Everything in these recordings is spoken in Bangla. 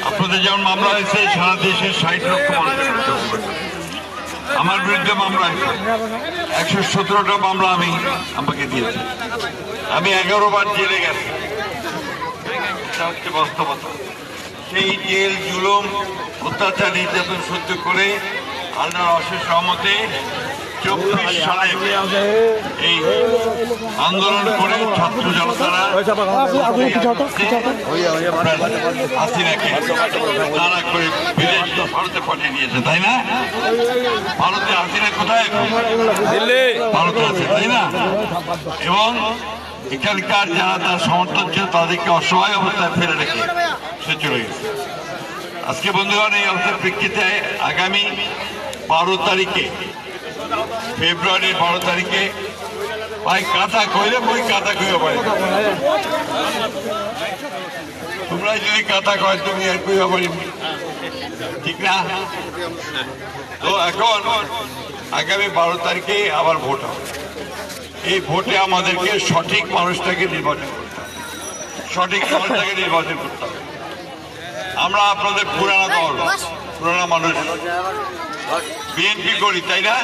আপনাদের যেমন মামলা হয়েছে সারা দেশের 60 লক্ষ মানুষ, আমার বিরুদ্ধে মামলা হয়েছে 117টা মামলা আমাকে দিয়েছে। আমি 11 বার জেলে গেছি। এটা হচ্ছে বাস্তবতা। সেই জেল জুলুম অত্যাচার নির্যাতন সহ্য করে আল্লাহর অশেষ রহমতে 24 সালে এই আন্দোলন করে ছাত্র জনতারা হাসিনাকে তারা করে বিদেশে ভারতে পাঠিয়ে দিয়েছে, তাই না? ভারতে হাসিনা কোথায়? ভারতে আছে, তাই না? এবং এখানকার যারা তার সমর্থন ছিল তাদেরকে অসহায় অবস্থায় ফেলে রেখে সে চলে গেছে। আজকে বন্ধুগণ, এই অবস্থার প্রেক্ষিতে আগামী 12 তারিখে, ফেব্রুয়ারির 12 তারিখে ভাই কথা কইলে বই কথা কইও ভাই, তোমরা যদি কথা কয় তুমি আর কইও পারি, ঠিক না? তো এখন আগামী 12 তারিখে আবার ভোট হবে। এই ভোটে আমাদেরকে সঠিক মানুষটাকে নির্বাচন করতে হবে, সঠিক মানুষটাকে নির্বাচন করতে হবে। আমরা আপনাদের পুরানা দল, পুরানা মানুষ বিএনপি করি, তাই না?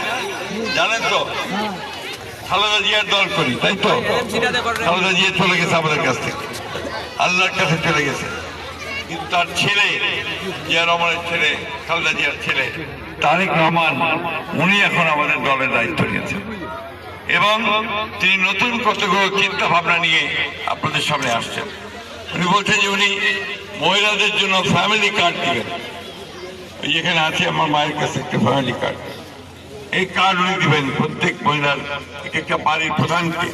জানেন তো, খালেদা জিয়ার দল করি, তাই তো? খালেদা জিয়া চলে গেছে আমাদের কাছ থেকে, আল্লাহর কাছে চলে গেছে। কিন্তু তার ছেলে, জিয়া রহমানের ছেলে, খালেদা জিয়ার ছেলে তারেক রহমান, উনি এখন আমাদের দলের দায়িত্ব নিয়েছেন এবং তিনি নতুন কতগুলো চিন্তা ভাবনা নিয়ে আপনাদের সামনে আসছেন। উনি বলছেন যে উনি মহিলাদের জন্য ফ্যামিলি কার্ড দিবেন। যেখানে আছে আমার মায়ের কাছে একটা ফ্যামিলি কার্ড, এই কার্ড উনি দিবেন প্রত্যেক মহিলার, একটা বাড়ির প্রধানকে।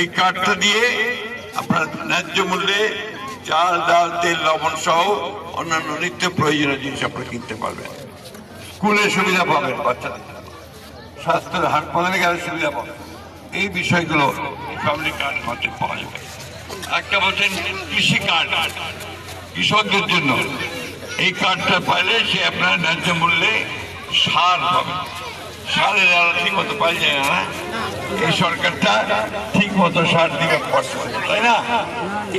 এই কার্ডটা দিয়ে আপনার ন্যায্য মূল্যে চাল, ডাল, তেল, লবণ সহ অন্যান্য নিত্য প্রয়োজনীয় জিনিস আপনারা কিনতে পারবেন। স্কুলের সুবিধা পাবেন, বাচ্চাদের স্বাস্থ্যের হাসপাতালে গেলে সুবিধা পাবেন। এই বিষয়গুলো ফ্যামিলি কার্ড মাধ্যমে পাওয়া যাবে। একটা বলছেন কৃষি কার্ড, কৃষকদের জন্য এই কার্ডটা পাইলে সে আপনার ন্যায্য মূল্যে সার পাবে। সারের ঠিক মতো পাই যায় না, এই সরকারটা ঠিক মতো সার দিকে পারছে, তাই না?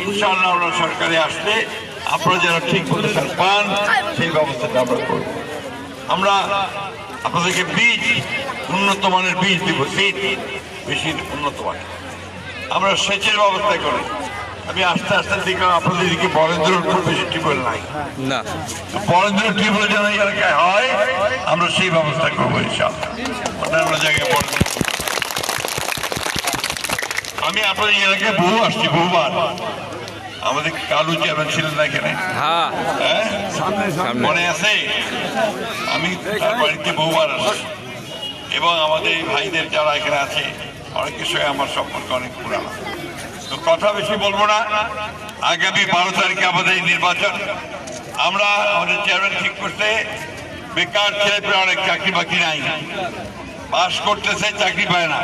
ইনশাআল্লাহ আমরা সরকারে আসলে আপনারা যেন ঠিক মতো সার পান সেই ব্যবস্থাটা আমরা করব। আমরা আপনাদেরকে বীজ, উন্নত মানের বীজ দিব, বীজ বেশি উন্নত মানের। আমরা সেচের ব্যবস্থা করি। আমি আস্তে আস্তে দেখলাম আপনাদের দিকে বরেন্দ্র খুব বেশি টিউবওয়েল নাই, না বরেন্দ্র টিউবওয়েল যেন এলাকায় হয় আমরা সেই ব্যবস্থা করবো ইনশাআল্লাহ। অন্যান্য জায়গায় আমি আপনাদের এলাকায় বহু আসছি, বহুবার। আমাদের কালু চেয়ারম্যান ছিলেন না এখানে, মনে আছে? আমি তার বাড়িতে বহুবার আসছি এবং আমাদের এই ভাইদের যারা এখানে আছে অনেকের সঙ্গে আমার সম্পর্ক অনেক পুরানো। তো কথা বেশি বলবো না। আগামী 12 তারিখে আমাদের নির্বাচন। আমরা আমাদের চেয়ারম্যান ঠিক করতে বেকার ছেলেপেলে অনেক চাকরি বাকরি নাই, পাস করতেছে চাকরি পায় না।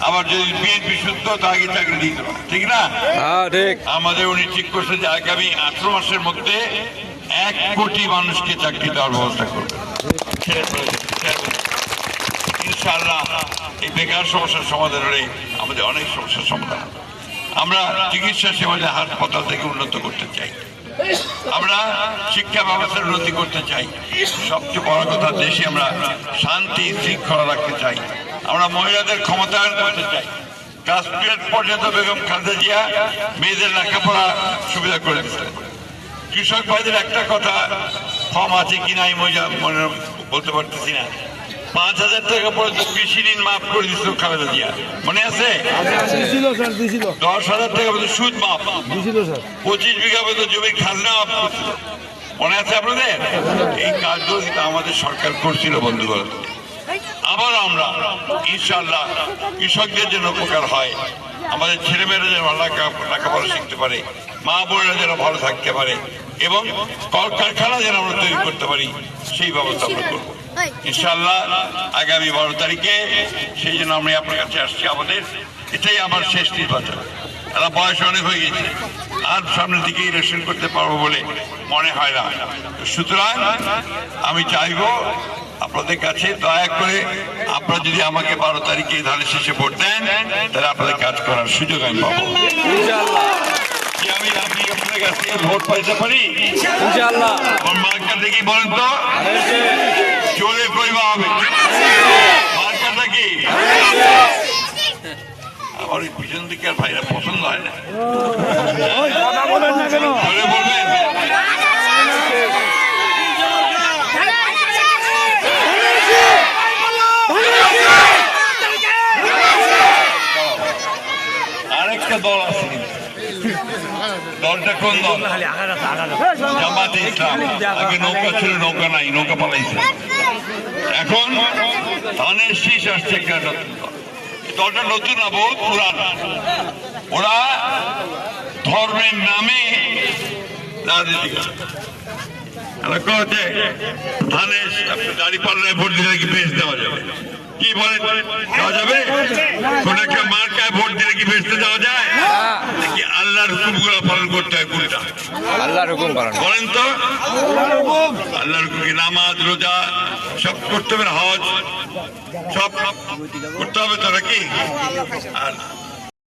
আবার যদি বিএনপি সূত্র তো আগে চাকরি দিত, ঠিক না? আমাদের উনি ঠিক করছে যে আগামী 18 মাসের মধ্যে 1 কোটি মানুষকে চাকরি দেওয়ার ব্যবস্থা করবে। ইনশাআল্লাহ এই বেকার সমস্যার সমাধান হলে আমাদের অনেক সমস্যার সমাধান। আমরা চিকিৎসা সেবা হাসপাতাল থেকে উন্নত করতে চাই, আমরা শিক্ষা ব্যবস্থার উন্নতি করতে চাই, সবচেয়ে বড় কথা দেশে আমরা শান্তি শৃঙ্খলা রাখতে চাই, আমরা মহিলাদের ক্ষমতায়ন করতে চাই। ক্লাস 12 পর্যন্ত বেগম খালেদা জিয়া মেয়েদের লেখাপড়া সুবিধা করে দিতে। কৃষক ভাইদের একটা কথা, ফর্ম আছে কিনা আমি মনে বলতে পারতেছি না, 5,000 টাকা পর্যন্ত কৃষি ঋণ মাফ করে দিচ্ছিল খালেদা জিয়া, মনে আছে? 10,000 টাকা পর্যন্ত সুদ মাফ, 25 বিঘা পর্যন্ত জমির খাজনা মাফ করছিল, মনে আছে আপনাদের? এই কাজগুলো আমাদের সরকার করছিল বন্ধুগণ। আবার আমরা ইনশাআল্লাহ কৃষকদের যেন উপকার হয়, আমাদের ছেলেমেয়েরা যেন লেখাপড়া শিখতে পারে, মা বোনেরা যেন ভালো থাকতে পারে এবং কলকারখানা যেন আমরা তৈরি করতে পারি, সেই ব্যবস্থা আমরা করবো ইনশাআল্লাহ আগামী 12 তারিখে। সেই জন্য আমি আপনার কাছে আসছি। আমাদের এটাই আমার শেষ নির্বাচন। এরা বয়স অনেক হয়ে গেছে, আর সামনের দিকে ইলেকশন করতে পারবো বলে মনে হয় না। সুতরাং আমি চাইবো আপনাদের কাছে দয়া করে আপনারা যদি আমাকে 12 তারিখে ধানের শেষে ভোট দেন তাহলে আপনাদের কাজ করার সুযোগ আমি পাবো। আমি আপনার কাছ থেকে ভোট পাইতে পারি? ইনশাআল্লাহ। আমার মার্কা দেখি বলেন তো, চলে কইবা হবে মার্কাটা কি? আমার এই পিছন দিকে আর ভাইরা পছন্দ হয় না, বলে বলবেন। আরেকটা দল আছে, দলটা কোন দল? জামাতে ইসলাম। আগে নৌকা ছিল, নৌকা নাই, নৌকা পালাইছে। এখন ধানের শীষ আসছে, একটা নতুন দল। দলটা নতুন না, বহুত পুরান। ওরা ধর্মের নামে রাজনীতি করে। ধানের দাড়ি পাল্লায় ভোট দিলে কি বেশ দেওয়া যাবে? কি বলেন, দেওয়া যাবে? কোন একটা মার্কায় ভোট দিলে কি বেচতে দেওয়া যায়? নাকি আল্লাহর হুকুম গুলো পালন করতে হয়? কোনটা? আল্লাহর হুকুম পালন বলেন তো। আল্লাহর হুকুম, নামাজ রোজা সব করতে হবে, হজ সব করতে হবে তো নাকি? আর